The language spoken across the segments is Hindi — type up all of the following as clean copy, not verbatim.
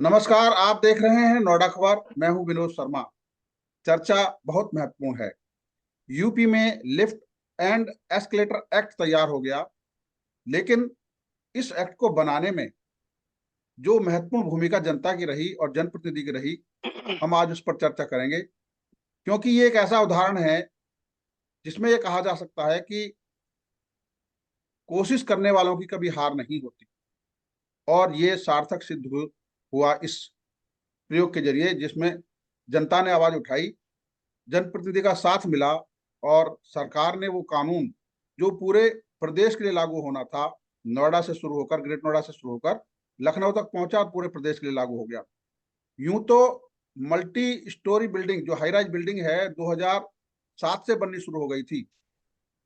नमस्कार। आप देख रहे हैं नोएडा खबर। मैं हूं विनोद शर्मा। चर्चा बहुत महत्वपूर्ण है। यूपी में लिफ्ट एंड एस्केलेटर एक्ट तैयार हो गया, लेकिन इस एक्ट को बनाने में जो महत्वपूर्ण भूमिका जनता की रही और जनप्रतिनिधि की रही, हम आज उस पर चर्चा करेंगे। क्योंकि ये एक ऐसा उदाहरण है जिसमें यह कहा जा सकता है कि कोशिश करने वालों की कभी हार नहीं होती, और ये सार्थक सिद्ध हुआ इस प्रयोग के जरिए, जिसमें जनता ने आवाज उठाई, जनप्रतिनिधि का साथ मिला, और सरकार ने वो कानून जो पूरे प्रदेश के लिए लागू होना था, नोएडा से शुरू होकर, ग्रेट नोएडा से शुरू होकर लखनऊ तक पहुंचा और पूरे प्रदेश के लिए लागू हो गया। यूं तो मल्टी स्टोरी बिल्डिंग, जो हाई राइज बिल्डिंग है, 2007 से बननी शुरू हो गई थी,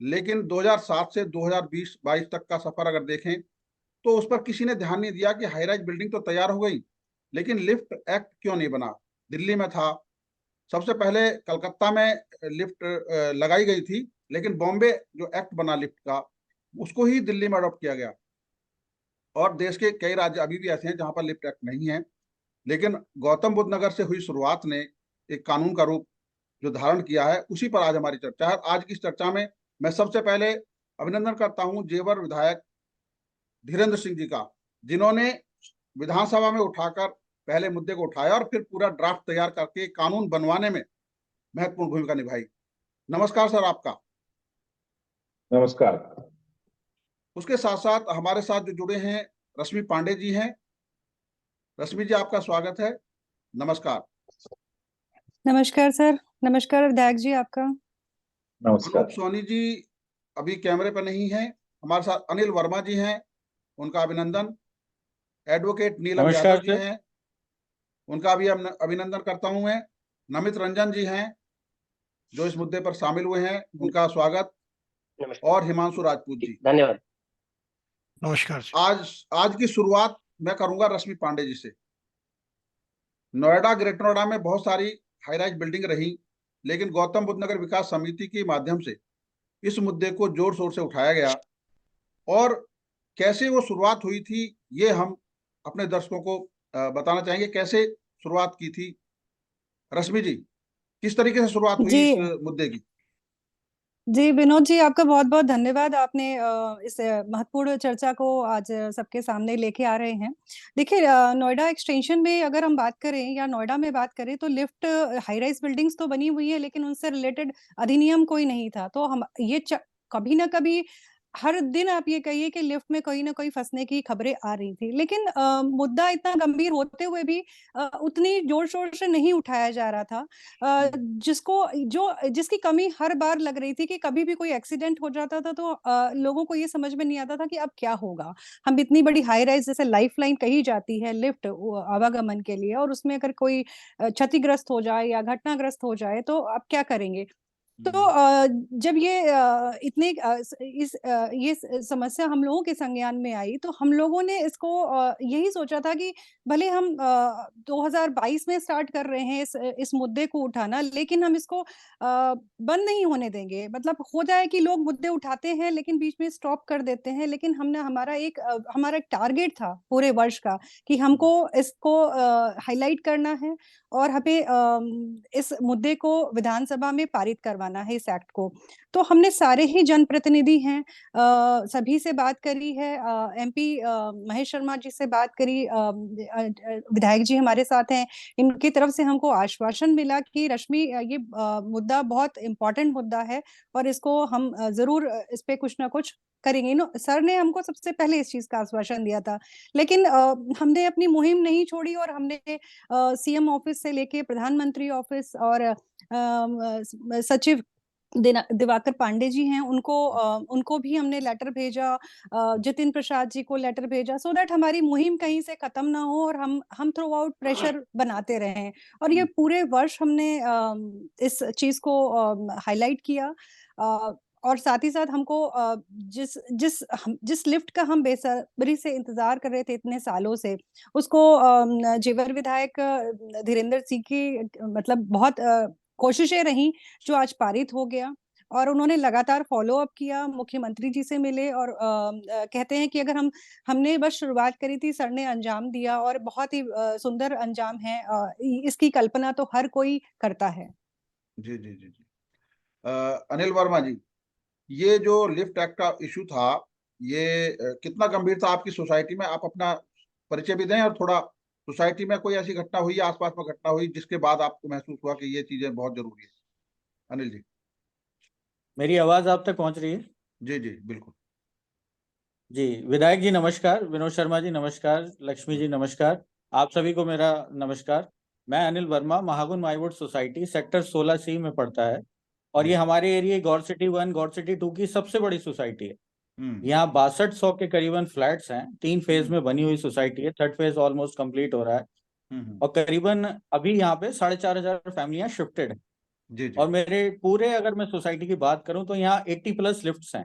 लेकिन 2007 से 2020-22 तक का सफर अगर देखें तो उस पर किसी ने ध्यान नहीं दिया कि हाई राइज बिल्डिंग तो तैयार हो गई, लेकिन लिफ्ट एक्ट क्यों नहीं बना। दिल्ली में था, सबसे पहले कलकत्ता में लिफ्ट लगाई गई थी, लेकिन बॉम्बे जो एक्ट बना लिफ्ट का, उसको ही दिल्ली में अडॉप्ट किया गया। और देश के कई राज्य अभी भी ऐसे हैं जहां पर लिफ्ट एक्ट नहीं है, लेकिन गौतम बुद्ध नगर से हुई शुरुआत ने एक कानून का रूप जो धारण किया है, उसी पर आज हमारी चर्चा है। आज की इस चर्चा में मैं सबसे पहले अभिनंदन करता हूं जेवर विधायक धीरेन्द्र सिंह जी का, जिन्होंने विधानसभा में उठाकर पहले मुद्दे को उठाया और फिर पूरा ड्राफ्ट तैयार करके कानून बनवाने में महत्वपूर्ण भूमिका निभाई। नमस्कार सर आपका। नमस्कार। उसके साथ साथ हमारे साथ जो जुड़े हैं रश्मि पांडे जी हैं। रश्मि जी, आपका स्वागत है। नमस्कार। नमस्कार सर। नमस्कार विधायक जी आपका। नमस्कार। अनूप सोनी जी अभी कैमरे पर नहीं है। हमारे साथ अनिल वर्मा जी हैं, उनका अभिनंदन। एडवोकेट नीलम यादव जी हैं, उनका भी अभिनंदन करता हूं मैं। नमित रंजन जी हैं जो इस मुद्दे पर शामिल हुए हैं, उनका स्वागत। और हिमांशु राजपूत जी, धन्यवाद। नमस्कार जी। आज आज की शुरुआत मैं करूंगा रश्मि पांडे जी से। नोएडा, ग्रेटर नोएडा में बहुत सारी हाई राइज बिल्डिंग रही, लेकिन गौतम बुद्ध नगर विकास समिति के माध्यम से इस मुद्दे को जोर शोर से उठाया गया, और कैसे वो शुरुआत हुई थी ये हम अपने दर्शकों को बताना चाहेंगे। कैसे शुरुआत की थी रश्मि जी, किस तरीके से शुरुआत हुई जी इस मुद्दे की? जी विनोद जी, आपका बहुत बहुत धन्यवाद। आपने इस महत्वपूर्ण चर्चा को आज सबके सामने लेके आ रहे हैं। देखिए, नोएडा एक्सटेंशन में अगर हम बात करें या नोएडा में बात करें तो लिफ्ट हाई राइज बिल्डिंग्स तो बनी हुई है, लेकिन उनसे रिलेटेड अधिनियम कोई नहीं था। तो हम ये कभी ना कभी हर दिन आप ये कहिए कि लिफ्ट में कोई ना कोई फंसने की खबरें आ रही थी, लेकिन मुद्दा इतना गंभीर होते हुए भी उतनी जोर शोर से नहीं उठाया जा रहा था। जिसकी कमी हर बार लग रही थी कि कभी भी कोई एक्सीडेंट हो जाता था तो लोगों को ये समझ में नहीं आता था कि अब क्या होगा। हम इतनी बड़ी हाई राइज जैसे लाइफ लाइन कही जाती है लिफ्ट आवागमन के लिए, और उसमें अगर कोई क्षतिग्रस्त हो जाए या घटनाग्रस्त हो जाए तो आप क्या करेंगे। तो जब ये इतने ये समस्या हम लोगों के संज्ञान में आई तो हम लोगों ने इसको यही सोचा था कि भले हम 2022 में स्टार्ट कर रहे हैं इस मुद्दे को उठाना, लेकिन हम इसको बंद नहीं होने देंगे। मतलब हो जाए कि लोग मुद्दे उठाते हैं लेकिन बीच में स्टॉप कर देते हैं, लेकिन हमने हमारा एक टारगेट था पूरे वर्ष का कि हमको इसको हाईलाइट करना है और हमें इस मुद्दे को विधानसभा में पारित करवाना है, इस एक्ट को। तो हमने सारे ही जनप्रतिनिधि हैं, सभी से बात करी है। एमपी महेश शर्मा जी से बात करी, विधायक जी हमारे साथ हैं, इनकी तरफ से हमको आश्वासन मिला कि रश्मि, ये मुद्दा बहुत इम्पोर्टेंट मुद्दा है और इसको हम जरूर इस पे कुछ ना कुछ करेंगे। सर ने हमको सबसे पहले इस चीज का आश्वासन दिया था, लेकिन हमने अपनी मुहिम नहीं छोड़ी और हमने सीएम ऑफिस से लेके प्रधानमंत्री ऑफिस और सचिव दिवाकर पांडे जी हैं, उनको भी हमने लेटर भेजा, जितिन प्रसाद जी को लेटर भेजा, सो दैट हमारी मुहिम कहीं से खत्म ना हो और हम थ्रू आउट प्रेशर बनाते रहें। और ये पूरे वर्ष हमने इस चीज को हाईलाइट किया। और साथ ही साथ हमको जिस लिफ्ट का हम बेसब्री से इंतजार कर रहे थे इतने सालों से, उसको जेवर विधायक धीरेन्द्र सिंह की मतलब बहुत कोशिशें रही, जो आज पारित हो गया। और उन्होंने लगातार फॉलो अप किया, मुख्यमंत्री जी से मिले और कहते हैं कि अगर हमने बस शुरुआत करी थी, सर ने अंजाम दिया और बहुत ही सुंदर अंजाम है। इसकी कल्पना तो हर कोई करता है। जी जी जी जी। अनिल वर्मा जी, ये जो लिफ्ट एक्ट का इशू था, ये कितना गंभीर था आपकी सोसाइटी में? आप अपना परिचय भी दें, और थोड़ा सोसाइटी में कोई ऐसी घटना हुई, आसपास में घटना हुई जिसके बाद आपको महसूस हुआ कि ये चीजें बहुत जरूरी है। अनिल जी। मेरी आवाज आप तक पहुंच रही है? जी जी बिल्कुल। जी, विधायक जी नमस्कार, विनोद शर्मा जी नमस्कार, लक्ष्मी जी नमस्कार, आप सभी को मेरा नमस्कार। मैं Anil Verma, Mahagun Mywood society sector 16C में पड़ता है और ये हमारे area Gaur city 1, Gaur city 2 की सबसे बड़ी सोसाइटी है। यहाँ 6200 के करीबन फ्लैट्स हैं, 3 फेज में बनी हुई सोसाइटी है, 3rd फेज ऑलमोस्ट कंप्लीट हो रहा है और करीबन अभी यहाँ पे 4500 फैमिलियां शिफ्टेड है। जी जी। और मेरे पूरे अगर मैं सोसाइटी की बात करूं तो यहाँ 80+ लिफ्ट्स हैं,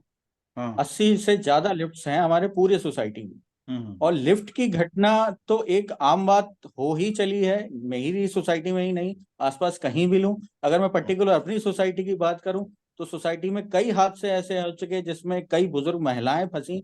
हाँ। 80 से ज्यादा लिफ्ट्स हैं हमारे पूरे सोसाइटी में। और लिफ्ट की घटना तो एक आम बात हो ही चली है, मेरी सोसाइटी में ही नहीं, आसपास कहीं भी लूं। अगर मैं पर्टिकुलर अपनी सोसाइटी की बात करूं तो सोसाइटी में कई हादसे ऐसे हो चुके जिसमें कई बुजुर्ग महिलाएं फंसी।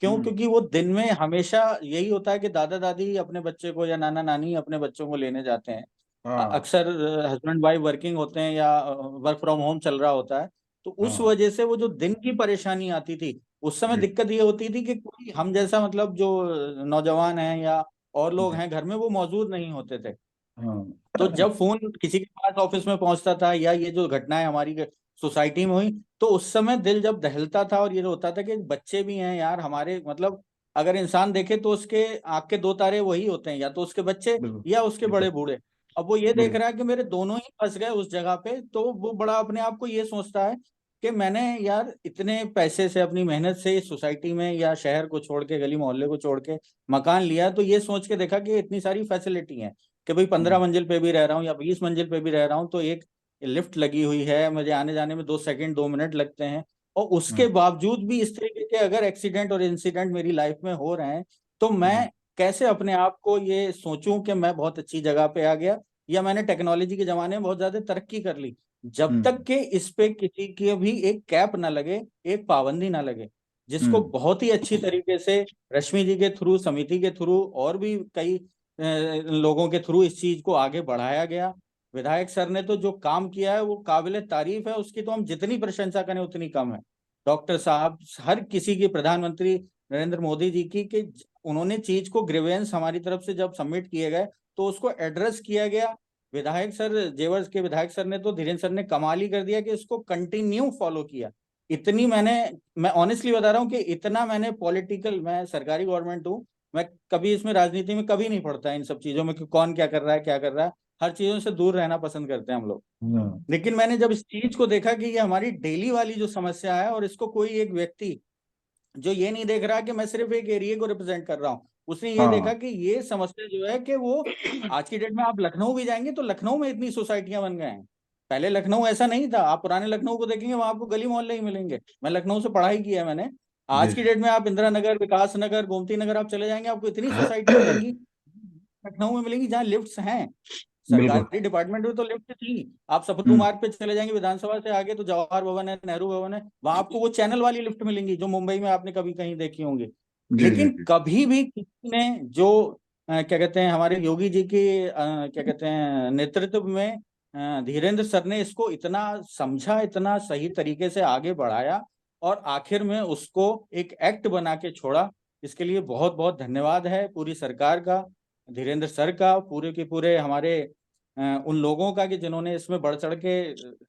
क्यों? क्योंकि वो दिन में हमेशा यही होता है कि दादा दादी अपने बच्चे को या नाना नानी अपने बच्चों को लेने जाते हैं। हाँ। अक्सर हस्बैंड वाइफ वर्किंग होते हैं या वर्क फ्रॉम होम चल रहा होता है, तो उस हाँ। वजह से वो जो दिन की परेशानी आती थी, उस समय जी दिक्कत ये होती थी कि कोई हम जैसा मतलब जो नौजवान हैं या और लोग जी। हैं घर में, वो मौजूद नहीं होते थे। हाँ। तो जब फोन किसी के पास ऑफिस में पहुंचता था या ये जो घटनाएं हमारी सोसाइटी में हुई, तो उस समय दिल जब दहलता था और ये होता था कि बच्चे भी हैं यार हमारे, मतलब अगर इंसान देखे तो उसके आंख के 2 तारे वही होते हैं, या तो उसके बच्चे बिल्कुल या उसके बिल्कुल बड़े बूढ़े। अब वो ये देख बिल्कुल। रहा है कि मेरे दोनों ही फंस गए उस जगह पे, तो वो बड़ा अपने आप को ये सोचता है कि मैंने यार इतने पैसे से अपनी मेहनत से इस सोसाइटी में या शहर को छोड़ के, गली मोहल्ले को छोड़ के मकान लिया, तो ये सोच के देखा कि इतनी सारी फैसिलिटी है कि भाई 15 मंजिल पे भी रह रहा हूँ या 20 मंजिल पे भी रह रहा हूँ, तो एक लिफ्ट लगी हुई है, मुझे आने जाने में 2 सेकंड 2 मिनट लगते हैं। और उसके बावजूद भी इस तरीके के अगर एक्सीडेंट और इंसिडेंट मेरी लाइफ में हो रहे हैं, तो मैं कैसे अपने आप को ये सोचूं कि मैं बहुत अच्छी जगह पे आ गया या मैंने टेक्नोलॉजी के जमाने में बहुत ज्यादा तरक्की कर ली, जब तक कि इस पे किसी की भी एक कैप ना लगे, एक पाबंदी ना लगे, जिसको बहुत ही अच्छी तरीके से रश्मि जी के थ्रू, समिति के थ्रू और भी कई लोगों के थ्रू इस चीज को आगे बढ़ाया गया। विधायक सर ने तो जो काम किया है वो काबिले तारीफ है, उसकी तो हम जितनी प्रशंसा करें उतनी कम है। डॉक्टर साहब, हर किसी की, प्रधानमंत्री नरेंद्र मोदी जी की, कि उन्होंने चीज को ग्रीवेंस हमारी तरफ से जब सबमिट किए गए तो उसको एड्रेस किया गया। विधायक सर, जेवर के विधायक सर ने तो, धीरेन्द्र सर ने कमाल ही कर दिया कि इसको कंटिन्यू फॉलो किया। इतनी मैं ऑनेस्टली बता रहा हूँ कि इतना मैंने पॉलिटिकल, मैं सरकारी गवर्नमेंट हूँ, मैं कभी इसमें राजनीति में कभी नहीं पड़ता इन सब चीजों में कि कौन क्या कर रहा है क्या कर रहा है, हर चीजों से दूर रहना पसंद करते हैं हम लोग। लेकिन मैंने जब इस चीज को देखा कि ये हमारी डेली वाली जो समस्या है और इसको कोई एक व्यक्ति जो ये नहीं देख रहा कि मैं सिर्फ एक एरिया को रिप्रेजेंट कर रहा हूँ, उसने ये देखा कि ये समस्या जो है कि वो आज की डेट में आप लखनऊ भी जाएंगे तो लखनऊ में इतनी सोसाइटियां बन गए हैं। पहले लखनऊ ऐसा नहीं था, आप पुराने लखनऊ को देखेंगे वहां आपको गली मोहल्ले ही मिलेंगे। मैं लखनऊ से पढ़ाई किया है मैंने। आज की डेट में आप इंदिरा नगर, विकास नगर, गोमती नगर आप चले जाएंगे, आपको इतनी सोसाइटी मिलेंगी लखनऊ में मिलेंगी जहाँ लिफ्ट्स हैं। बिल्कुल। सरकारी डिपार्टमेंट में तो लिफ्ट थी, आप सपतू मार्ग पे चले जाएंगे विधानसभा से आगे तो जवाहर भवन है, नेहरू भवन है, वहां आपको वो चैनल वाली लिफ्ट मिलेंगी जो मुंबई में आपने कभी कहीं देखी होंगी। जी जी लेकिन जी। कभी भी किसी ने जो क्या कहते हैं हमारे योगी जी की क्या कहते हैं नेतृत्व में धीरेन्द्र सर ने इसको इतना समझा, इतना सही तरीके से आगे बढ़ाया और आखिर में उसको एक एक्ट बना के छोड़ा। इसके लिए बहुत बहुत धन्यवाद है पूरी सरकार का, धीरेन्द्र सर का, पूरे के पूरे हमारे उन लोगों का कि जिन्होंने इसमें बढ़ चढ़ के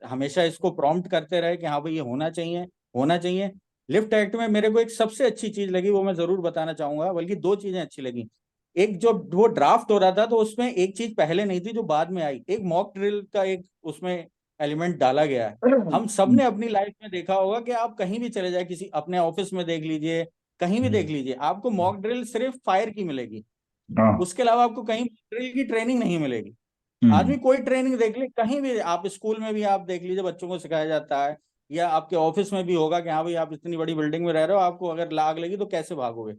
हमेशा इसको प्रॉम्प्ट करते रहे कि हाँ भाई ये होना चाहिए, होना चाहिए। लिफ्ट एक्ट में मेरे को एक सबसे अच्छी चीज लगी, वो मैं जरूर बताना चाहूंगा, बल्कि 2 चीजें अच्छी लगी। एक, जो वो ड्राफ्ट हो रहा था तो उसमें एक चीज पहले नहीं थी जो बाद में आई, एक मॉक ड्रिल का एक उसमें एलिमेंट डाला गया है। हम सब ने अपनी लाइफ में देखा होगा कि आप कहीं भी चले जाए, किसी अपने ऑफिस में देख लीजिए, कहीं भी देख लीजिए, आपको मॉक ड्रिल सिर्फ फायर की मिलेगी, उसके अलावा आपको कहीं ड्रिल की ट्रेनिंग नहीं मिलेगी। आदमी कोई ट्रेनिंग देख ले, कहीं भी आप स्कूल में भी आप देख लीजिए, बच्चों को सिखाया जाता है, या आपके ऑफिस में भी होगा कि हाँ भाई आप इतनी बड़ी बिल्डिंग में रह रहे हो, आपको अगर आग लगी तो कैसे भागोगे।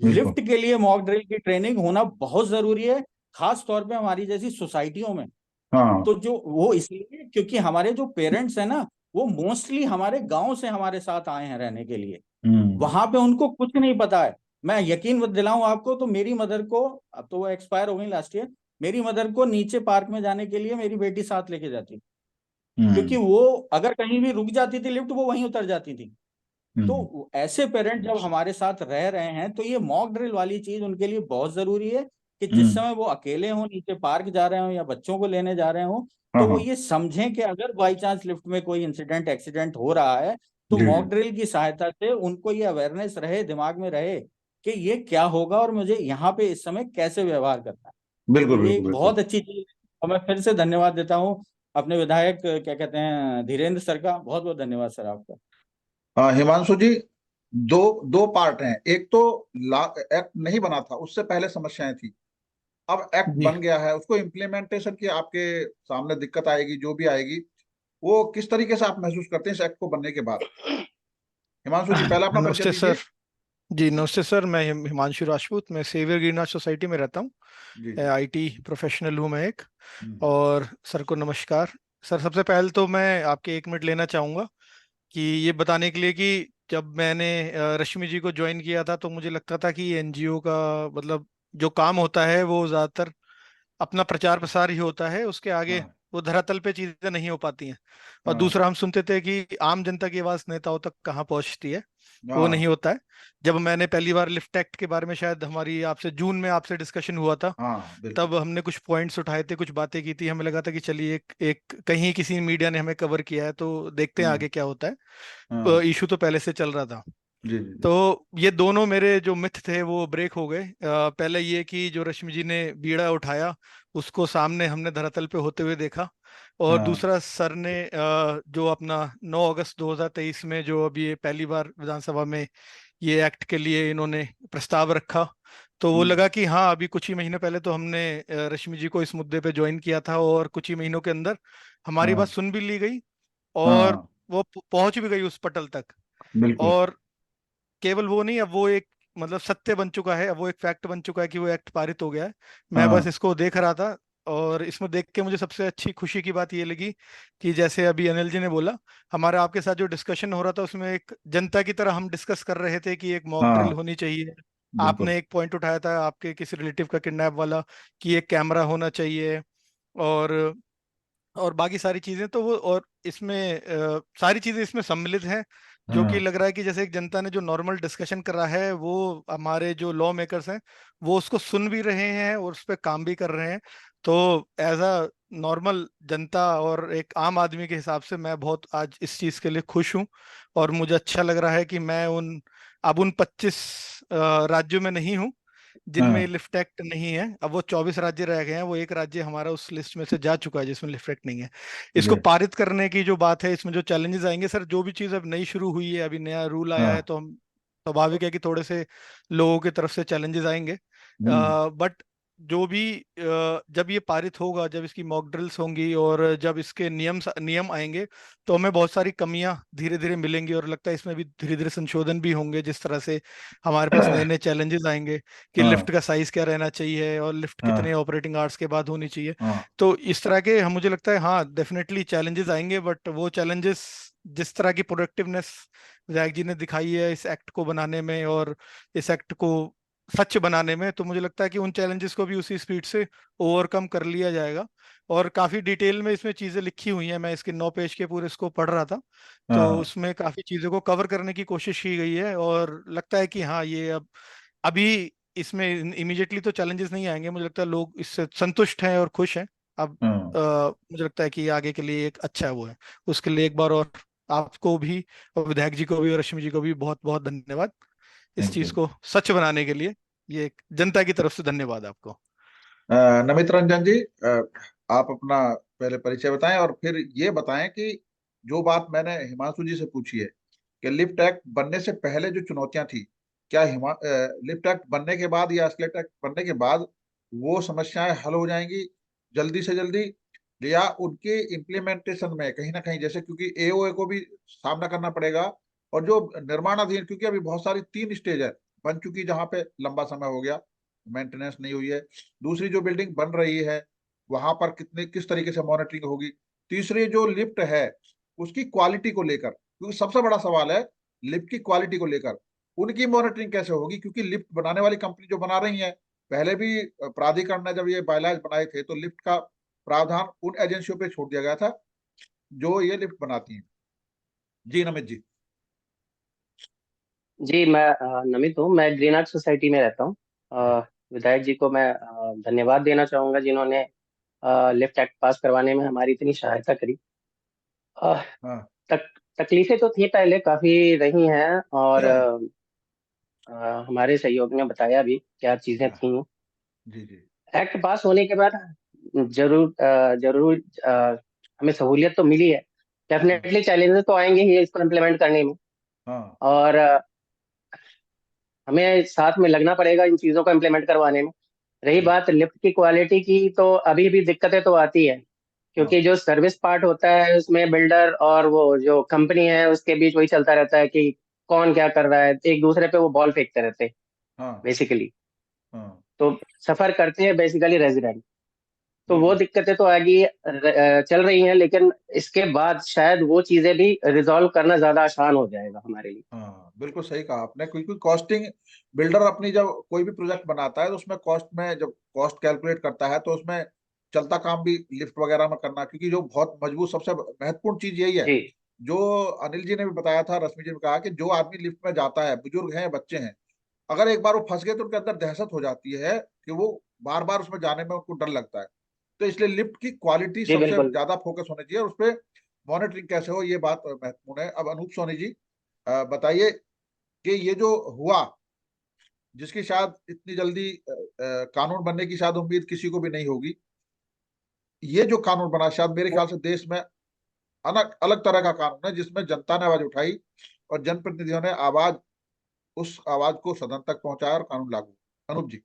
लिफ्ट के लिए मॉक ड्रिल की ट्रेनिंग होना बहुत जरूरी है, खास तौर पे हमारी जैसी सोसाइटियों में। हाँ। तो जो वो इसलिए क्योंकि हमारे जो पेरेंट्स हैं ना, वो मोस्टली हमारे गांव से हमारे साथ आए हैं रहने के लिए। हम्म। वहां पे उनको कुछ नहीं पता है। मैं यकीन दिलाऊं आपको, तो मेरी मदर को, अब तो वो एक्सपायर हो गई लास्ट ईयर, मेरी मदर को नीचे पार्क में जाने के लिए मेरी बेटी साथ लेके जाती, क्योंकि वो अगर कहीं भी रुक जाती थी लिफ्ट, वो वहीं उतर जाती थी। तो ऐसे पेरेंट जब हमारे साथ रह रहे हैं, तो ये मॉक ड्रिल वाली चीज उनके लिए बहुत जरूरी है कि जिस समय वो अकेले हों, नीचे पार्क जा रहे हो या बच्चों को लेने जा रहे हो, तो वो ये समझें कि अगर बाई चांस लिफ्ट में कोई इंसिडेंट एक्सीडेंट हो रहा है, तो जी। मॉक ड्रिल की सहायता से उनको ये अवेयरनेस रहे, दिमाग में रहे कि ये क्या होगा और मुझे यहाँ पे इस समय कैसे व्यवहार करना है। तो बिल्कुल ये बिल्कुल एक बिल्कुल। बहुत अच्छी चीज है। और मैं फिर से धन्यवाद देता हूँ अपने विधायक, क्या कहते हैं, धीरेन्द्र सर का। बहुत बहुत धन्यवाद सर आपका। हिमांशु जी, दो दो पार्ट हैं। एक तो एक्ट नहीं बना था, उससे पहले समस्याएं थी। अब एक्ट जी बन गया है, उसको इम्प्लीमेंटेशन की आपके सामने दिक्कत आएगी, जो भी आएगी, वो किस तरीके से आप महसूस करते हैं इस एक्ट को बनने के बाद? हिमांशु जी, पहला अपना परिचय नमस्ते सर। दीजिए। जी नमस्ते सर, मैं हिमांशु राजपूत, मैं सेवियर गिरनार सोसाइटी में रहता हूँ। जी जी। आईटी प्रोफेशनल हूँ मैं एक। हम्म। और सर को नमस्कार। सर सबसे पहले तो मैं आपके 1 मिनट लेना चाहूँगा कि ये बताने के लिए कि जब मैंने रश्मि जी को ज्वाइन किया था, तो मुझे लगता था कि एनजीओ का मतलब जो काम होता है वो ज़्यादातर अपना प्रचार प्रसार ही होता है, उसके आगे हाँ वो धरातल पे चीजें नहीं हो पाती हैं। और हाँ दूसरा हम सुनते थे कि आम जनता की आवाज नेताओं तक कहाँ पहुंचती है, वो हाँ नहीं होता है। जब मैंने पहली बार लिफ्ट एक्ट के बारे में, शायद हमारी आपसे जून में आपसे डिस्कशन हुआ था, हाँ, बिल्कुल। तब हमने कुछ पॉइंट्स उठाए थे, कुछ बातें की थी। हमें लगा था कि चलिए एक एक कहीं किसी मीडिया ने हमें कवर किया है, तो देखते हैं हाँ आगे क्या होता हाँ। है। इशू तो पहले से चल रहा था। जी जी जी। तो ये दोनों मेरे जो मिथ थे वो ब्रेक हो गए। पहले ये कि जो रश्मि जी ने बीड़ा उठाया, उसको सामने हमने धरातल पे होते हुए देखा। और हाँ दूसरा सर ने जो अपना 9 अगस्त 2023 में जो अभी ये पहली बार विधानसभा में ये एक्ट के लिए इन्होंने प्रस्ताव रखा, तो वो हम्म। लगा कि हाँ, अभी कुछ ही महीने पहले तो हमने रश्मि जी को इस मुद्दे पे ज्वाइन किया था, और कुछ ही महीनों के अंदर हमारी बात हाँ सुन भी ली गई, और हाँ, वो पहुंच भी गई उस पटल तक। बिल्कुल। और केवल वो नहीं, अब वो एक मतलब सत्य बन चुका है, अब वो एक फैक्ट बन चुका है कि वो एक्ट पारित हो गया है। मैं बस हाँ इसको देख रहा था, और इसमें देख के मुझे सबसे अच्छी खुशी की बात ये लगी कि जैसे अभी अनिल जी ने बोला, हमारा आपके साथ जो डिस्कशन हो रहा था उसमें एक जनता की तरह हम डिस्कस कर रहे थे कि एक मॉक ड्रिल हाँ, होनी चाहिए। बिल्कुल। आपने एक पॉइंट उठाया था आपके किसी रिलेटिव का किडनैप वाला, कि एक कैमरा होना चाहिए, और बाकी सारी चीजें तो वो, और इसमें सारी चीजें इसमें सम्मिलित हैं, जो कि हाँ लग रहा है कि जैसे एक जनता ने जो नॉर्मल डिस्कशन करा है, वो हमारे जो लॉ मेकर्स हैं वो उसको सुन भी रहे हैं और उस पर काम भी कर रहे हैं। तो एज अ नॉर्मल जनता और एक आम आदमी के हिसाब से मैं बहुत आज इस चीज के लिए खुश हूँ। और मुझे अच्छा लग रहा है कि मैं उन 25 राज्यों में नहीं हूँ जिनमें हाँ। लिफ्ट एक्ट नहीं है। अब वो 24 राज्य रह गए हैं, वो एक राज्य हमारा उस लिस्ट में से जा चुका है जिसमें लिफ्ट एक्ट नहीं है। इसको जी। पारित करने की जो बात है, इसमें जो चैलेंजेस आएंगे सर, जो भी चीज़ अब नई शुरू हुई है, अभी नया रूल आया है, हाँ। तो हम स्वाभाविक है कि थोड़े से लोगों की तरफ से चैलेंजेस आएंगे। हम्म। बट जो भी जब ये पारित होगा, जब इसकी मॉक ड्रिल्स होंगी और जब इसके नियम आएंगे, तो हमें बहुत सारी कमियां धीरे धीरे मिलेंगी, और लगता है इसमें भी धीरे धीरे संशोधन भी होंगे। जिस तरह से हमारे पास नए नए चैलेंजेस आएंगे कि हाँ लिफ्ट का साइज क्या रहना चाहिए, और लिफ्ट कितने हाँ ऑपरेटिंग आवर्स के बाद होनी चाहिए। हाँ तो इस तरह के हम, मुझे लगता है हाँ, डेफिनेटली चैलेंजेस आएंगे, बट वो चैलेंजेस जिस तरह की प्रोडक्टिवनेस विधायक जी ने दिखाई है इस एक्ट को बनाने में, और इस एक्ट को सच बनाने में, तो मुझे लगता है कि उन चैलेंजेस को भी उसी स्पीड से ओवरकम कर लिया जाएगा। और काफी डिटेल में इसमें चीजें लिखी हुई हैं, मैं इसके 9 पेज के पूरे इसको पढ़ रहा था, तो हाँ उसमें काफी चीजों को कवर करने की कोशिश की गई है। और लगता है कि हाँ, ये अब अभी इसमें इमीडिएटली तो चैलेंजेस नहीं आएंगे, मुझे लगता है लोग इससे संतुष्ट हैं और खुश हैं। अब हाँ। मुझे लगता है कि आगे के लिए एक अच्छा वो है। उसके लिए एक बार और आपको भी, और विधायक जी को भी, और रश्मि जी को भी बहुत बहुत धन्यवाद इस थैंक चीज यू। को सच बनाने के लिए। ये एक जनता की तरफ से धन्यवाद आपको। नमित रंजन जी, आप अपना पहले परिचय बताएं और फिर ये बताएं कि जो बात मैंने हिमांशु जी से पूछी है कि लिफ्ट एक्ट बनने से पहले जो चुनौतियां थी, क्या लिफ्ट एक्ट बनने के बाद या एस्केलेटर एक्ट बनने के बाद वो समस्याएं हल हो जाएंगी जल्दी से जल्दी, या उनके इम्प्लीमेंटेशन में कहीं ना कहीं, जैसे क्योंकि एओए को भी सामना करना पड़ेगा, और जो निर्माणाधीन, क्योंकि अभी बहुत सारी 3 स्टेज है बन चुकी, जहां पे लंबा समय हो गया, मेंटेनेंस नहीं हुई है। दूसरी जो बिल्डिंग बन रही है, वहां पर किस तरीके से मॉनिटरिंग होगी। तीसरी जो लिफ्ट है, उसकी क्वालिटी को लेकर, क्योंकि सबसे बड़ा सवाल है लिफ्ट की क्वालिटी को लेकर। उनकी मॉनिटरिंग कैसे होगी, क्योंकि लिफ्ट बनाने वाली कंपनी जो बना रही है, पहले भी प्राधिकरण ने जब ये बायलॉज बनाए थे तो लिफ्ट का प्रावधान उन एजेंसियों पे छोड़ दिया गया था जो ये लिफ्ट बनाती हैं। जी नमित जी। जी, मैं नमित हूँ। मैं ग्रीन आर्ट सोसाइटी में रहता हूँ। विधायक जी को मैं धन्यवाद देना चाहूंगा जिन्होंने लिफ्ट एक्ट पास करवाने में हमारी इतनी सहायता करी। अ, हाँ तक तकलीफें तो थी, पहले काफी रही हैं, और हमारे सहयोगी ने बताया भी क्या चीजें हाँ, थी। जी जी एक्ट पास होने के बाद जरूर हमें सहूलियत तो मिली है। डेफिनेटली चैलेंजेस तो आएंगे ही इसको इम्प्लीमेंट करने में, हाँ और हमें साथ में लगना पड़ेगा इन चीजों को इम्प्लीमेंट करवाने में। रही जी बात लिफ्ट की क्वालिटी की, तो अभी भी दिक्कतें तो आती है, हाँ क्योंकि जो सर्विस पार्ट होता है उसमें बिल्डर और वो जो कंपनी है उसके बीच वही चलता रहता है कि कौन क्या कर रहा है, एक दूसरे पे वो बॉल फेंकते रहते हैं हाँ बेसिकली। हाँ तो सफर करते हैं बेसिकली रेजिडेंट। तो वो बिल्कुल। दिक्कतें तो आगे चल रही हैं, लेकिन इसके बाद शायद वो चीजें भी रिजॉल्व करना ज्यादा आसान हो जाएगा हमारे लिए। हाँ बिल्कुल सही कहा आपने, क्योंकि कॉस्टिंग, बिल्डर अपनी जब कोई भी प्रोजेक्ट बनाता है तो उसमें कॉस्ट में जब कॉस्ट कैलकुलेट करता है तो उसमें चलता काम भी लिफ्ट वगैरह में करना, क्योंकि जो बहुत मजबूत सबसे महत्वपूर्ण चीज यही है। जी जो अनिल जी ने भी बताया था, रश्मि जी ने कहा कि जो आदमी लिफ्ट में जाता है, बुजुर्ग हैं, बच्चे हैं, अगर एक बार वो फंस गए तो उनके अंदर दहशत हो जाती है कि वो बार बार उसमें जाने में उनको डर लगता है। तो इसलिए लिफ्ट की क्वालिटी जी सबसे बिल्कुल। ज्यादा फोकस होनी चाहिए, और उस पर मॉनिटरिंग कैसे हो ये बात महत्वपूर्ण है। अब अनूप सोनी जी बताइए कि ये जो हुआ, जिसकी शायद इतनी जल्दी कानून बनने की शायद उम्मीद किसी को भी नहीं होगी, ये जो कानून बना शायद मेरे ख्याल से देश में अलग अलग तरह का कानून है, जिसमें जनता ने आवाज उठाई और जनप्रतिनिधियों ने आवाज, उस आवाज को सदन तक पहुंचाया और कानून लागू। अनूप जी।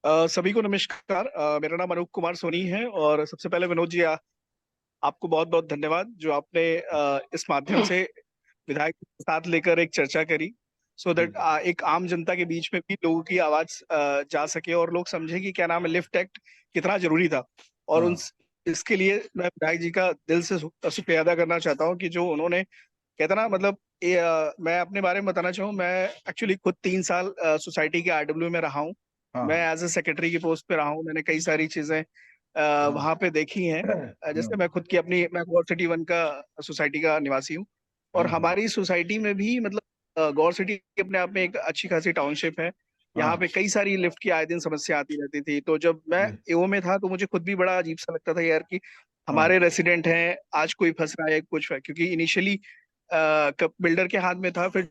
सभी को नमस्कार। मेरा नाम अनूप कुमार सोनी है, और सबसे पहले विनोद जी, आपको बहुत बहुत धन्यवाद जो आपने इस माध्यम से विधायक के साथ लेकर एक चर्चा करी, सो जी दैट एक आम जनता के बीच में भी लोगों की आवाज जा सके और लोग समझे कि क्या नाम है, लिफ्ट एक्ट कितना जरूरी था। और उन हाँ इसके लिए मैं विधायक जी का दिल से शुक्रिया अदा करना चाहता हूँ कि जो उन्होंने कहते ना, मतलब मैं अपने बारे में बताना चाहूँ, मैं एक्चुअली खुद 3 साल सोसाइटी के आरडब्ल्यू में रहा हूँ। मैं हाँ एज ए सेक्रेटरी की पोस्ट पे रहा हूँ। मैंने कई सारी चीजें हाँ वहां पे देखी हैं। जैसे मैं खुद की अपनी, मैं गौर सिटी 1 का सोसाइटी का निवासी हूँ, और हाँ हमारी सोसाइटी में भी मतलब गौर सिटी अपने आप में एक अच्छी खासी टाउनशिप है। यहाँ पे हाँ कई सारी लिफ्ट की आए दिन समस्या आती रहती थी। तो जब मैं जी एओ में था तो मुझे खुद भी बड़ा अजीब सा लगता था यार कि हमारे हाँ रेसिडेंट हैं, आज कोई फंस रहा है कुछ है, क्योंकि इनिशियली बिल्डर के हाथ में था, फिर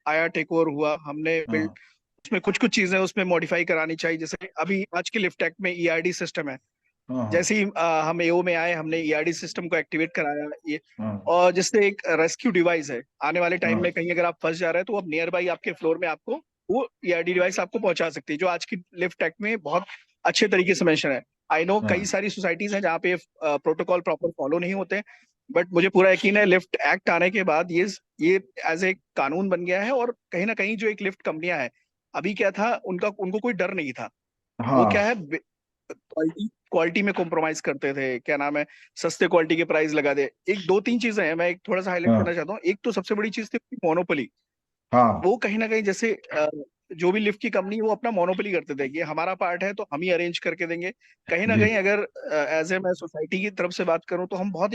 आया टेक ओवर हुआ, हमने बिल्ड हाँ उसमें कुछ कुछ चीजें उसमें मॉडिफाई करानी चाहिए। जैसे अभी आज के लिफ्ट एक्ट में ईआरडी सिस्टम है। हाँ जैसे ही हम एओ में आए, हमने ईआरडी सिस्टम को एक्टिवेट कराया ये, हाँ और जिससे एक रेस्क्यू डिवाइस है, आने वाले टाइम हाँ में कहीं अगर आप फंस जा रहे हैं तो अब नियर बाई आपके फ्लोर में आपको वो ईआरडी डिवाइस आपको पहुंचा सकती है, जो आज की लिफ्ट एक्ट में बहुत अच्छे तरीके से मेंशन है। आई नो कई हाँ सारी सोसाइटीज हैं जहाँ पे प्रोटोकॉल प्रॉपर फॉलो नहीं होते, बट मुझे पूरा यकीन है लिफ्ट एक्ट आने के बाद ये एज ए कानून बन गया है। और कहीं ना कहीं जो एक लिफ्ट कंपनियां हैं, अभी क्या था, उनको कोई डर नहीं था। वो क्या हाँ है, क्वालिटी क्वालिटी में कॉम्प्रोमाइज करते थे, क्या नाम है, सस्ते क्वालिटी के प्राइस लगा दे। एक दो तीन चीजें हैं, मैं एक थोड़ा सा हाईलाइट करना हाँ चाहता हूँ। एक तो सबसे बड़ी चीज थी मोनोपोली। हाँ वो कहीं ना कहीं जैसे जो भी लिफ्ट की कंपनी, वो अपना मोनोपोली करते थे कि हमारा पार्ट है तो हम ही अरेंज करके देंगे। कहीं ना जी कहीं अगर एज ए मैं सोसाइटी की तरफ से बात करूं तो हम बहुत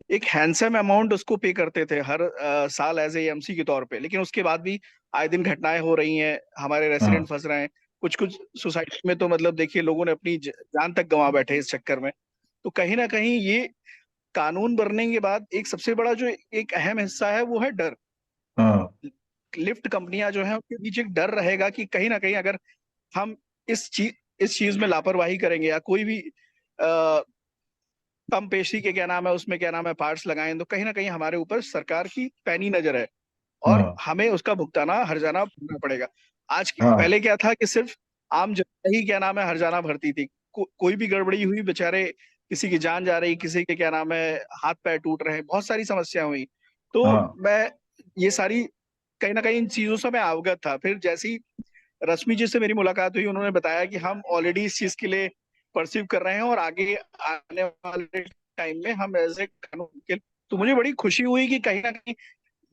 एक हैंडसम अमाउंट उसको पे करते थे हर साल एज ए एमसी के तौर पे। लेकिन उसके बाद भी आए दिन घटनाएं हो रही हैं, हमारे रेसिडेंट हाँ फंस रहे हैं। कुछ कुछ सोसाइटी में तो मतलब देखिए लोगों ने अपनी जान तक गंवा बैठे इस चक्कर में। तो कहीं ना कहीं ये कानून बनने के बाद एक सबसे बड़ा जो एक अहम हिस्सा है वो है डर। हाँ लिफ्ट कंपनियां जो है उनके बीच एक डर रहेगा कि कहीं ना कहीं अगर हम इस चीज में लापरवाही करेंगे या कोई भी कम पेशी के क्या नाम है उसमें क्या नाम है पार्ट्स लगाएं, तो कहीं ना कहीं हमारे ऊपर सरकार की पैनी नजर है और हाँ हमें उसका भुगताना हर्जाना भरना पड़ेगा। हाँ पहले क्या था कि सिर्फ आम जनता ही क्या नाम है हर्जाना भरती थी। कोई भी गड़बड़ी हुई, बेचारे किसी की जान जा रही, किसी के क्या नाम है हाथ पैर टूट रहे हैं, बहुत सारी समस्या हुई। तो हाँ मैं ये सारी कहीं ना कहीं इन चीजों से मैं अवगत था। फिर जैसी रश्मि जी से मेरी मुलाकात हुई, उन्होंने बताया कि हम ऑलरेडी इस चीज के लिए परसीव कर रहे हैं और आगे आने वाले टाइम में हम एज ए कानून के, तो मुझे बड़ी खुशी हुई कि कहीं ना कहीं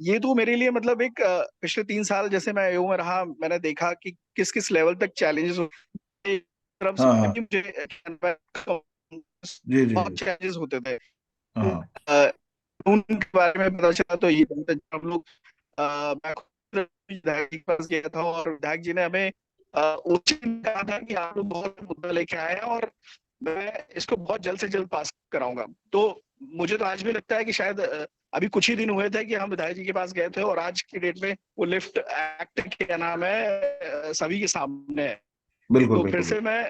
ये तो मेरे लिए मतलब एक पिछले 3 साल जैसे मैं AO में रहा, मैंने देखा कि किस किस लेवल तक चैलेंजेस तरफ से हाँ हाँ भी मुझे जी जी बहुत जी चैलेंजेस होते थे। हाँ कानून के बारे में पता चला तो ये बहुत अच्छा। हम लोग मैं खुद विधायक जी के पास गया था और विधायक जी ने हमें उचित कहा था कि आप लोग बहुत मुद्दा लेके आए हैं और मैं इसको बहुत जल्द से जल्द पास कराऊंगा। तो मुझे तो आज भी लगता है कि शायद अभी कुछ ही दिन हुए थे कि हम विधायक जी के पास गए थे और आज की डेट में वो लिफ्ट एक्ट क्या नाम है सभी के सामने है। बिल्कुल तो फिर बिल्कुल से मैं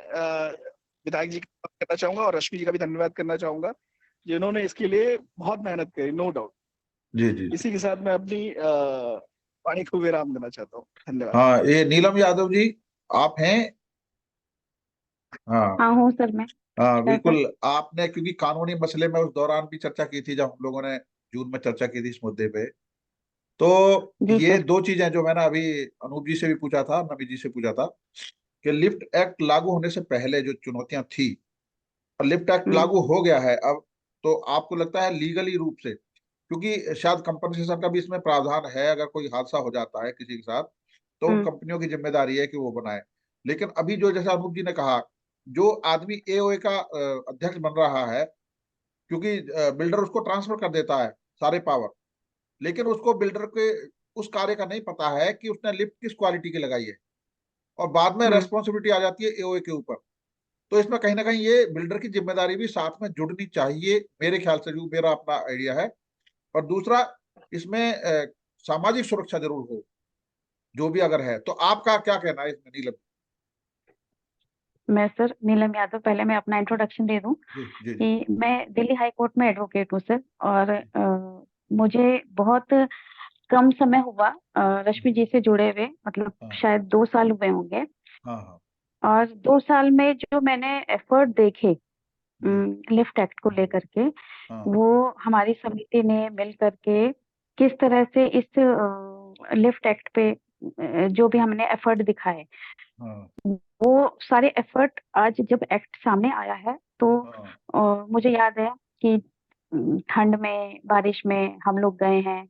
विधायक जी का धन्यवाद करना चाहूंगा और रश्मि जी का भी धन्यवाद करना चाहूंगा जिन्होंने इसके लिए बहुत मेहनत करी, नो डाउट। जी जी जी इसी के साथ मैं अपनी वाणी को विराम देना चाहता हूँ। धन्यवाद। हाँ ये नीलम यादव जी आप हैं? हाँ हाँ हूँ सर मैं। हाँ क्या सर? बिल्कुल। आपने क्योंकि कानूनी मसले में उस दौरान भी चर्चा की थी जब हम लोगों ने जून में चर्चा की थी इस मुद्दे पे। तो जी ये सर। दो चीजें जो मैंने अभी अनूप जी से भी पूछा था, नवी जी से पूछा था कि लिफ्ट एक्ट लागू होने से पहले जो चुनौतियां थी और लिफ्ट एक्ट हम्म लागू हो गया है अब, तो आपको लगता है लीगली रूप से, क्योंकि शायद कंपनसेशन का भी इसमें प्रावधान है, अगर कोई हादसा हो जाता है किसी के साथ तो उन हम्म कंपनियों की जिम्मेदारी है कि वो बनाए। लेकिन अभी जो जैसा अनूप जी ने कहा, जो आदमी AOA का अध्यक्ष बन रहा है, क्योंकि बिल्डर उसको ट्रांसफर कर देता है सारे पावर, लेकिन उसको बिल्डर के उस कार्य का नहीं पता है कि उसने लिफ्ट किस क्वालिटी की लगाई है, और बाद में हम्म रेस्पॉन्सिबिलिटी आ जाती है AOA के ऊपर। तो इसमें कहीं ना कहीं ये बिल्डर की जिम्मेदारी भी साथ में जुड़नी चाहिए, मेरे ख्याल से, जो मेरा अपना आइडिया है। और दूसरा, इसमें सामाजिक सुरक्षा जरूर हो, जो भी अगर है। तो आपका क्या कहना है इसमें नीलम? मैं सर नीलम यादव, पहले मैं अपना इंट्रोडक्शन दे दूं जी जी जी कि मैं दिल्ली हाई कोर्ट में एडवोकेट हूँ सर। और मुझे बहुत कम समय हुआ रश्मि जी से जुड़े हुए, मतलब हाँ शायद 2 साल हुए होंगे। हाँ हाँ और 2 साल में जो मैंने एफर्ट देखे जी लिफ्ट एक्ट को लेकर के, हाँ वो हमारी समिति ने मिल करके किस तरह से इस लिफ्ट एक्ट पे जो भी हमने एफर्ट दिखाए, हाँ वो सारे एफर्ट आज जब एक्ट सामने आया है तो हाँ मुझे याद है कि ठंड में बारिश में हम लोग गए हैं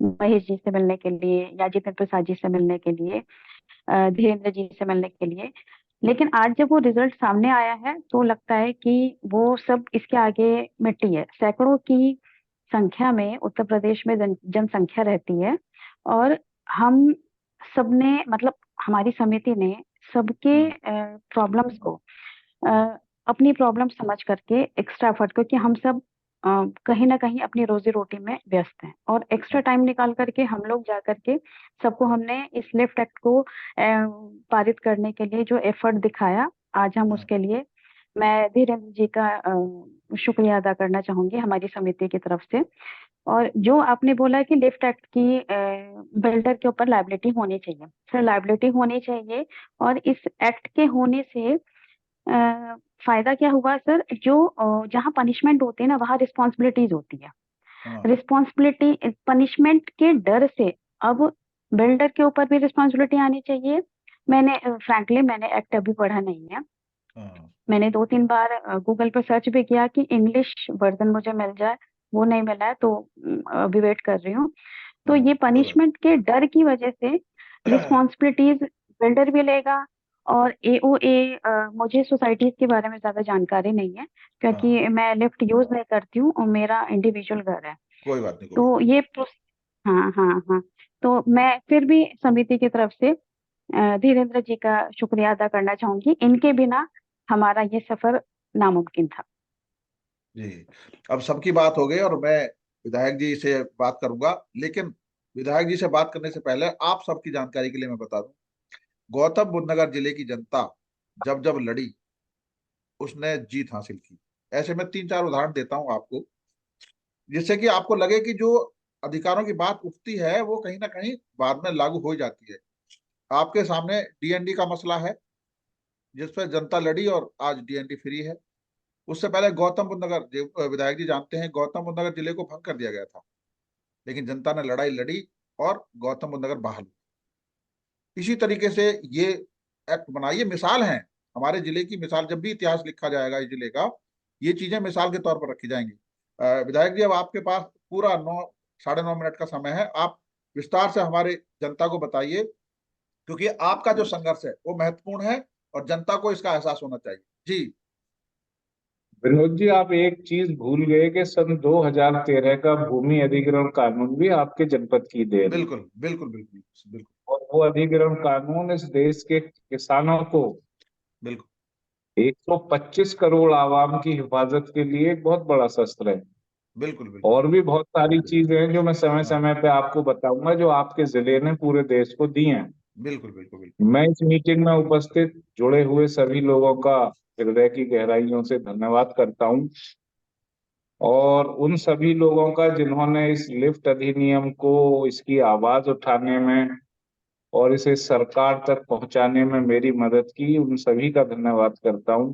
महेश जी से मिलने के लिए या जितेंद्र प्रसाद जी से मिलने के लिए, धीरेन्द्र जी से मिलने के लिए। लेकिन आज जब वो रिजल्ट सामने आया है तो लगता है कि वो सब इसके आगे मिट्टी है। सैकड़ों की संख्या में उत्तर प्रदेश में जनसंख्या रहती है और हम सबने, मतलब हमारी समिति ने सबके हाँ प्रॉब्लम्स को अ, अपनी प्रॉब्लम समझ करके एक्स्ट्रा एफर्ट, क्योंकि हम सब कहीं ना कहीं अपनी रोजी रोटी में व्यस्त हैं, और एक्स्ट्रा हाँ टाइम निकाल करके हम लोग जा करके सबको हमने इस लिफ्ट एक्ट को पारित करने के लिए जो एफर्ट दिखाया, आज हम हाँ उसके लिए मैं धीरेन्द्र जी का शुक्रिया अदा करना चाहूंगी हमारी समिति की तरफ से। और जो आपने बोला कि लिफ्ट एक्ट की बिल्डर के ऊपर लायबिलिटी होनी चाहिए, सर लायबिलिटी होनी चाहिए। और इस एक्ट के होने से फायदा क्या हुआ सर, जो जहाँ पनिशमेंट होती है ना वहाँ रिस्पॉन्सिबिलिटीज होती है। हाँ रिस्पॉन्सिबिलिटी पनिशमेंट के डर से अब बिल्डर के ऊपर भी रिस्पॉन्सिबिलिटी आनी चाहिए। मैंने फ्रैंकली मैंने एक्ट अभी पढ़ा नहीं है, हाँ मैंने 2-3 बार गूगल पर सर्च भी किया कि इंग्लिश वर्जन मुझे मिल जाए, वो नहीं मिला है, तो अभी वेट कर रही हूँ। तो हाँ ये कोई बात पनिशमेंट के डर की वजह से नहीं। रिस्पॉन्सिबिलिटीज बिल्डर भी लेगा। और AOA, मुझे सोसाइटीज के बारे में ज्यादा जानकारी नहीं है क्योंकि हाँ मैं लिफ्ट यूज नहीं करती हूँ और मेरा इंडिविजुअल घर है। कोई बात नहीं, कोई बात तो ये हाँ हाँ हाँ। तो मैं फिर भी समिति की तरफ से धीरेन्द्र जी का शुक्रिया अदा करना चाहूंगी, इनके बिना हमारा ये सफर नामुमकिन था। नहीं। जी, अब सबकी बात हो गई और मैं विधायक जी से बात करूंगा, लेकिन विधायक जी से बात करने से पहले आप सबकी जानकारी के लिए मैं बता दूं, गौतम बुद्ध नगर जिले की जनता जब जब लड़ी उसने जीत हासिल की। ऐसे में 3-4 उदाहरण देता हूं आपको, जिससे कि आपको लगे कि जो अधिकारों की बात उठती है वो कहीं ना कहीं बाद में लागू हो जाती है। आपके सामने DND का मसला है, जिस पर जनता लड़ी और आज DND फ्री है। उससे पहले गौतम बुद्ध नगर, विधायक जी जानते हैं, गौतम बुद्ध नगर जिले को भंग कर दिया गया था, लेकिन जनता ने लड़ाई लड़ी और गौतम बुद्ध नगर बहाल हुआ। इसी तरीके से ये एक्ट बना, ये मिसाल है हमारे जिले की मिसाल, जब भी इतिहास लिखा जाएगा इस जिले का, ये चीजें मिसाल के तौर पर रखी जाएंगी। विधायक जी, अब आपके पास पूरा 9 साढ़े 9 मिनट का समय है। आप विस्तार से हमारे जनता को बताइए, क्योंकि आपका जो संघर्ष है वो महत्वपूर्ण है और जनता को इसका एहसास होना चाहिए। जी। विनोद जी, आप एक चीज भूल गए कि सन 2013 का भूमि अधिग्रहण कानून भी आपके जनपद की देन है। बिल्कुल बिल्कुल बिल्कुल बिल्कुल और वो अधिग्रहण कानून इस देश के किसानों को बिल्कुल 125 करोड़ आवाम की हिफाजत के लिए एक बहुत बड़ा शस्त्र है। बिल्कुल बिल्कुल और भी बहुत सारी चीजें हैं जो मैं समय समय पे आपको बताऊंगा, जो आपके जिले ने पूरे देश को दी हैं। बिल्कुल बिल्कुल बिल्कुल मैं इस मीटिंग में उपस्थित जुड़े हुए सभी लोगों का हृदय की गहराइयों से धन्यवाद करता हूं, और उन सभी लोगों का जिन्होंने इस लिफ्ट अधिनियम को, इसकी आवाज उठाने में और इसे सरकार तक पहुंचाने में मेरी मदद की, उन सभी का धन्यवाद करता हूं।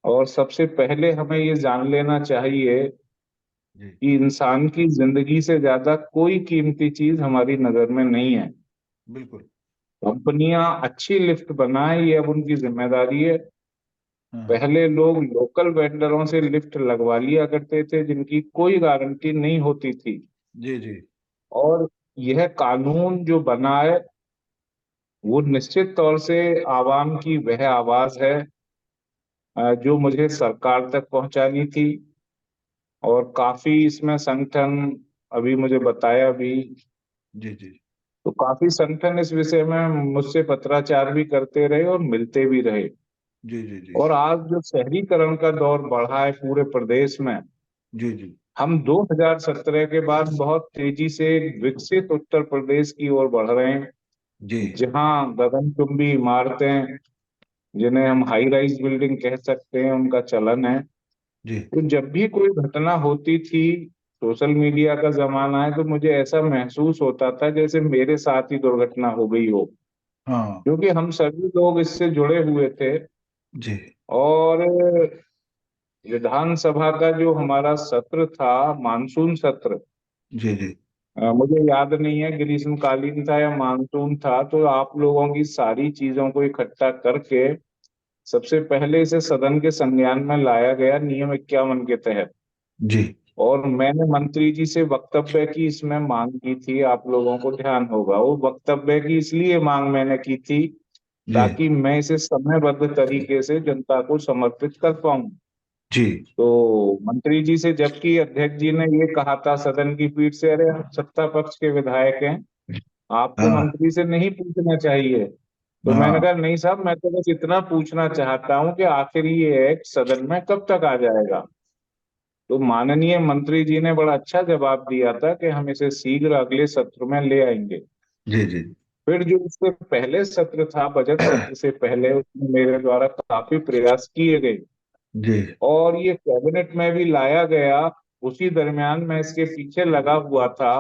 और सबसे पहले हमें ये जान लेना चाहिए जी कि इंसान की जिंदगी से ज्यादा कोई कीमती चीज हमारी नजर में नहीं है। बिल्कुल। कंपनियां अच्छी लिफ्ट बनाए, ये अब उनकी जिम्मेदारी है। हाँ पहले लोग लोकल वेंडरों से लिफ्ट लगवा लिया करते थे जिनकी कोई गारंटी नहीं होती थी। जी जी और यह कानून जो बना है वो निश्चित तौर से आवाम की वह आवाज है जो मुझे सरकार तक पहुंचानी थी। और काफी इसमें संगठन, अभी मुझे बताया भी, जी जी तो काफी संगठन इस विषय में मुझसे पत्राचार भी करते रहे और मिलते भी रहे। जी जी जी और आज जो शहरीकरण का दौर बढ़ा है पूरे प्रदेश में, जी जी हम 2017 के बाद बहुत तेजी से एक विकसित उत्तर प्रदेश की ओर बढ़ रहे हैं, जी जहां गगनचुंबी इमारतें, जिन्हें हम हाई राइज बिल्डिंग कह सकते हैं, उनका चलन है। जी तो जब भी कोई घटना होती थी, सोशल मीडिया का जमाना है, तो मुझे ऐसा महसूस होता था जैसे मेरे साथ ही दुर्घटना हो गई हो, हाँ क्योंकि हम सभी लोग इससे जुड़े हुए थे। जी और विधानसभा का जो हमारा सत्र था, मानसून सत्र, जी जी मुझे याद नहीं है ग्रीष्मकालीन था या मानसून था, तो आप लोगों की सारी चीजों को इकट्ठा करके सबसे पहले इसे सदन के संज्ञान में लाया गया नियम 51 के तहत। जी और मैंने मंत्री जी से वक्तव्य की इसमें मांग की थी, आप लोगों को ध्यान होगा। वो वक्तव्य की इसलिए मांग मैंने की थी जी ताकि मैं इसे समयबद्ध तरीके से जनता को समर्पित कर पाऊं। जी तो मंत्री जी से, जबकि अध्यक्ष जी ने ये कहा था सदन की पीठ से, अरे आप सत्ता पक्ष के विधायक हैं, आपको हाँ मंत्री से नहीं पूछना चाहिए। तो मैंने हाँ कहा नहीं साहब, मैं तो बस इतना पूछना चाहता हूं कि आखिर ये एक्ट सदन में कब तक आ जाएगा। तो माननीय मंत्री जी ने बड़ा अच्छा जवाब दिया था कि हम इसे शीघ्र अगले सत्र में ले आएंगे। जी जी फिर जो उससे पहले सत्र था, बजट सत्र से पहले, उसमें मेरे द्वारा काफी प्रयास किए गए जी और ये कैबिनेट में भी लाया गया। उसी दरमियान मैं इसके पीछे लगा हुआ था,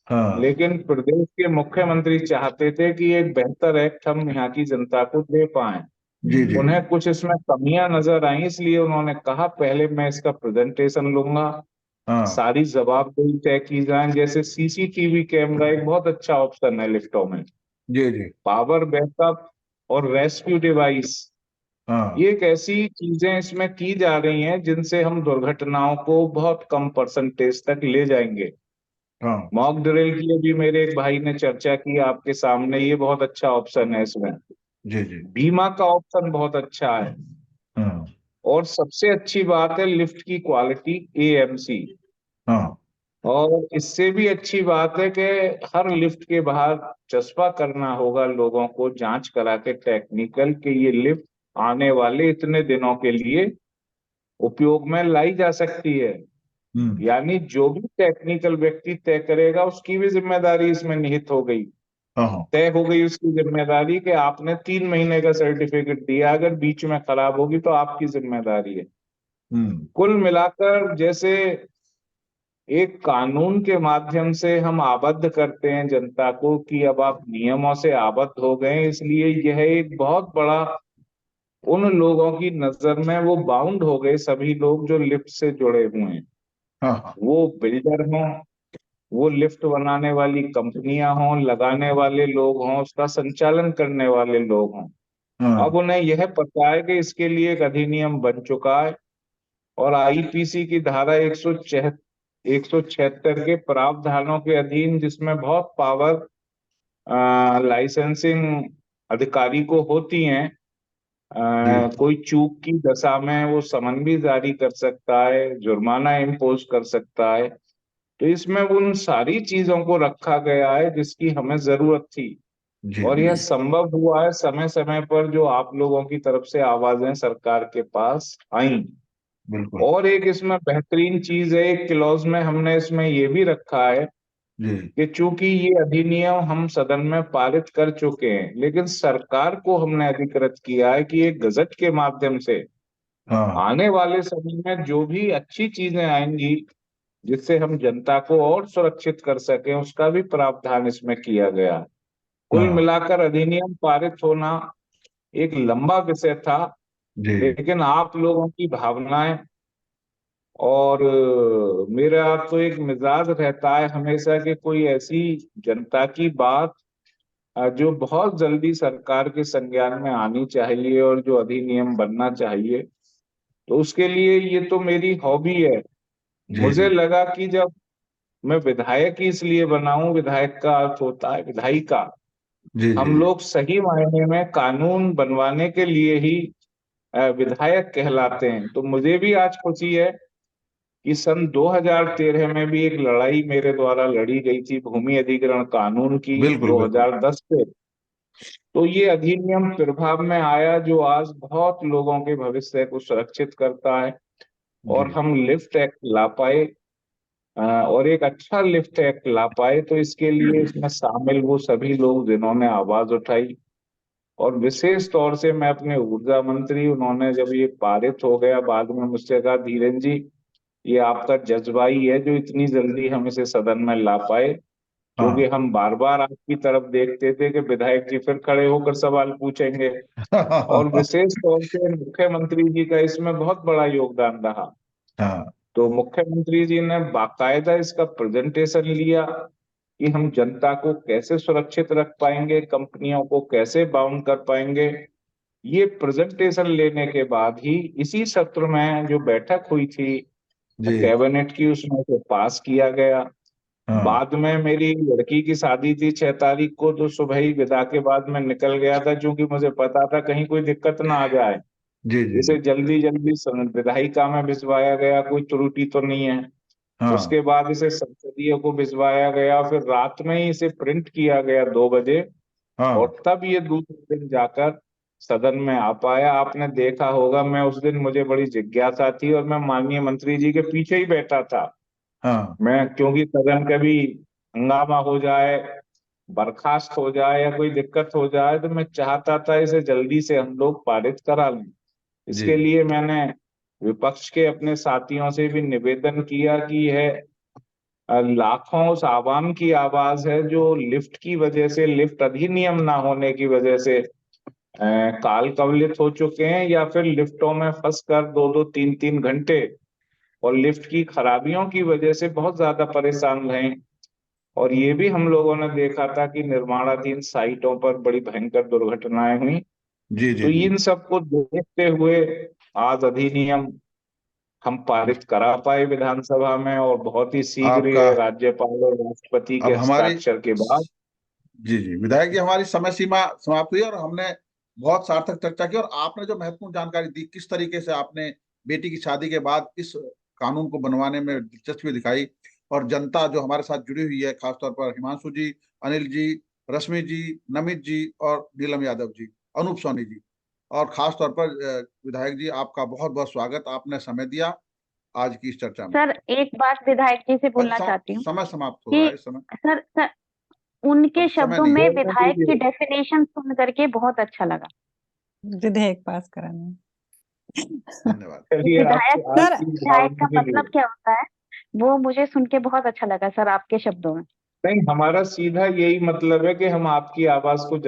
हाँ लेकिन प्रदेश के मुख्यमंत्री चाहते थे कि एक बेहतर एक्ट हम यहाँ की जनता को दे पाएं। जी जी उन्हें कुछ इसमें कमियां नजर आई, इसलिए उन्होंने कहा पहले मैं इसका प्रेजेंटेशन लूंगा, हाँ सारी जवाबदेही तय की जाए। जैसे सीसीटीवी कैमरा एक बहुत अच्छा ऑप्शन है लिफ्टों में, जी जी पावर बैकअप और रेस्क्यू डिवाइस, हाँ ये एक ऐसी चीजें इसमें की जा रही हैं जिनसे हम दुर्घटनाओं को बहुत कम परसेंटेज तक ले जाएंगे। हाँ मॉक ड्रिल की भी मेरे एक भाई ने चर्चा की आपके सामने, ये बहुत अच्छा ऑप्शन है इसमें। जी जी बीमा का ऑप्शन बहुत अच्छा है। हाँ और सबसे अच्छी बात है लिफ्ट की क्वालिटी एएमसी। हाँ और इससे भी अच्छी बात है कि हर लिफ्ट के बाहर चस्पा करना होगा लोगों को, जांच करा के टेक्निकल, कि ये लिफ्ट आने वाले इतने दिनों के लिए उपयोग में लाई जा सकती है। हम्म यानी जो भी टेक्निकल व्यक्ति तय करेगा उसकी भी जिम्मेदारी इसमें निहित हो गई, हाँ हाँ तय हो गई उसकी जिम्मेदारी कि आपने 3 महीने का सर्टिफिकेट दिया, अगर बीच में खराब होगी तो आपकी जिम्मेदारी है। हम्म कुल मिलाकर जैसे एक कानून के माध्यम से हम आबद्ध करते हैं जनता को कि अब आप नियमों से आबद्ध हो गए, इसलिए यह एक बहुत बड़ा, उन लोगों की नजर में वो बाउंड हो गए, सभी लोग जो लिफ्ट से जुड़े हुए हैं, हाँ हाँ वो बिल्डर हों, वो लिफ्ट बनाने वाली कंपनियां हों, लगाने वाले लोग हों, उसका संचालन करने वाले लोग हों। हाँ अब उन्हें यह पता है कि इसके लिए एक अधिनियम बन चुका है और आईपीसी की धारा 176 के प्रावधानों के अधीन, जिसमें बहुत पावर लाइसेंसिंग अधिकारी को होती हैं, जी कोई चूक की दशा में वो समन भी जारी कर सकता है, जुर्माना इम्पोज कर सकता है। तो इसमें उन सारी चीजों को रखा गया है जिसकी हमें जरूरत थी, जी और यह जी संभव हुआ है समय समय पर जो आप लोगों की तरफ से आवाजें सरकार के पास आई। बिल्कुल और एक इसमें बेहतरीन चीज है, एक क्लॉज में हमने इसमें ये भी रखा है जी कि चूंकि ये अधिनियम हम सदन में पारित कर चुके हैं, लेकिन सरकार को हमने अधिकृत किया है कि एक गजट के माध्यम से हाँ आने वाले समय में जो भी अच्छी चीजें आएंगी जिससे हम जनता को और सुरक्षित कर सकें, उसका भी प्रावधान इसमें किया गया है। कुल हाँ मिलाकर अधिनियम पारित होना एक लंबा विषय था, जी लेकिन आप लोगों की भावनाएं और मेरा तो एक मिजाज रहता है हमेशा कि कोई ऐसी जनता की बात जो बहुत जल्दी सरकार के संज्ञान में आनी चाहिए और जो अधिनियम बनना चाहिए, तो उसके लिए ये तो मेरी हॉबी है। जी मुझे जी लगा कि जब मैं विधायक ही इसलिए बना हूं, विधायक का अर्थ होता है विधायिका, जी जी हम जी लोग सही मायने में कानून बनवाने के लिए ही विधायक कहलाते हैं। तो मुझे भी आज खुशी है कि सन 2013 में भी एक लड़ाई मेरे द्वारा लड़ी गई थी भूमि अधिग्रहण कानून की, बिल्कुल बिल्कुल 2010 से। तो ये अधिनियम प्रभाव में आया जो आज बहुत लोगों के भविष्य को सुरक्षित करता है, और जी हम लिफ्ट एक्ट ला पाए, और एक अच्छा लिफ्ट एक्ट ला पाए। तो इसके लिए इसमें शामिल वो सभी लोग जिन्होंने आवाज उठाई, और विशेष तौर से मैं अपने ऊर्जा मंत्री, उन्होंने जब ये पारित हो गया बाद में मुझसे कहा, धीरेन्द्र जी ये आपका जज्बा ही है जो इतनी जल्दी हम इसे सदन में ला पाए, क्योंकि हाँ हम बार बार आपकी तरफ देखते थे कि विधायक जी फिर खड़े होकर सवाल पूछेंगे। और विशेष तौर से मुख्यमंत्री जी का इसमें बहुत बड़ा योगदान रहा। हाँ तो मुख्यमंत्री जी ने बाकायदा इसका प्रेजेंटेशन लिया कि हम जनता को कैसे सुरक्षित रख पाएंगे, कंपनियों को कैसे बाउंड कर पाएंगे। ये प्रेजेंटेशन लेने के बाद ही इसी सत्र में जो बैठक हुई थी जी कैबिनेट की, उसमें से पास किया गया। हाँ बाद में मेरी लड़की की शादी थी 6 तारीख को, तो सुबह ही विदा के बाद मैं निकल गया था, क्योंकि मुझे पता था कहीं कोई दिक्कत ना आ जाए। जी जी इसे जी जल्दी जल्दी विधायिका में भिजवाया गया, कोई त्रुटि तो नहीं है। हाँ उसके बाद इसे संसदीय को भिजवाया गया, फिर रात में ही इसे प्रिंट किया गया 2 बजे, हाँ और तब ये दूसरे दिन जाकर सदन में आ पाया। आपने देखा होगा, मैं उस दिन, मुझे बड़ी जिज्ञासा थी और मैं माननीय मंत्री जी के पीछे ही बैठा था। हाँ मैं, क्योंकि सदन कभी हंगामा हो जाए, बर्खास्त हो जाए या कोई दिक्कत हो जाए, तो मैं चाहता था इसे जल्दी से हम लोग पारित करा लें। जी इसके लिए मैंने विपक्ष के अपने साथियों से भी निवेदन किया कि यह लाखों उस आवाम की आवाज है जो लिफ्ट की वजह से, लिफ्ट अधिनियम ना होने की वजह से काल कवलित हो चुके हैं, या फिर लिफ्टों में फंस कर 2-2, 3-3 घंटे और लिफ्ट की खराबियों की वजह से बहुत ज्यादा परेशान रहे। और ये भी हम लोगों ने देखा था कि निर्माणाधीन साइटों पर बड़ी भयंकर दुर्घटनाएं हुई। जी तो जी जी इन सबको देखते हुए आज अधिनियम हम पारित करा पाए विधानसभा में, और बहुत ही शीघ्र आपका ये राज्यपाल और राष्ट्रपति के अब हमारी हस्ताक्षर के बाद। जी जी विधायक जी, हमारी समय सीमा समाप्त हुई और हमने बहुत सार्थक चर्चा की, और आपने जो महत्वपूर्ण जानकारी दी, किस तरीके से आपने बेटी की शादी के बाद इस कानून को बनवाने में दिलचस्पी दिखाई, और जनता जो हमारे साथ जुड़ी हुई है, खासतौर पर हिमांशु जी, अनिल जी, रश्मि जी, नमित जी और नीलम यादव जी, अनूप सोनी जी, और खासतौर पर विधायक जी, आपका बहुत बहुत स्वागत, आपने समय दिया आज की इस चर्चा में। सर एक बात विधायक जी से बोलना अच्छा, चाहती हूँ समय समाप्त हो रहा है कि इस समय, सर उनके अब समय शब्दों नहीं में है। बोलने विधायक की दीजिए। डेफिनेशन सुन करके बहुत अच्छा लगा। विधेयक पास कराना। धन्यवाद। चलिए, विधायक सर आपकी विधायक का भावना के मतलब लिए। क्या होता है वो मुझे सुन के बहुत अच्छा लगा सर, आपके शब्दों में। नहीं, हमारा सीधा यही मतलब है कि हम आपकी आवाज को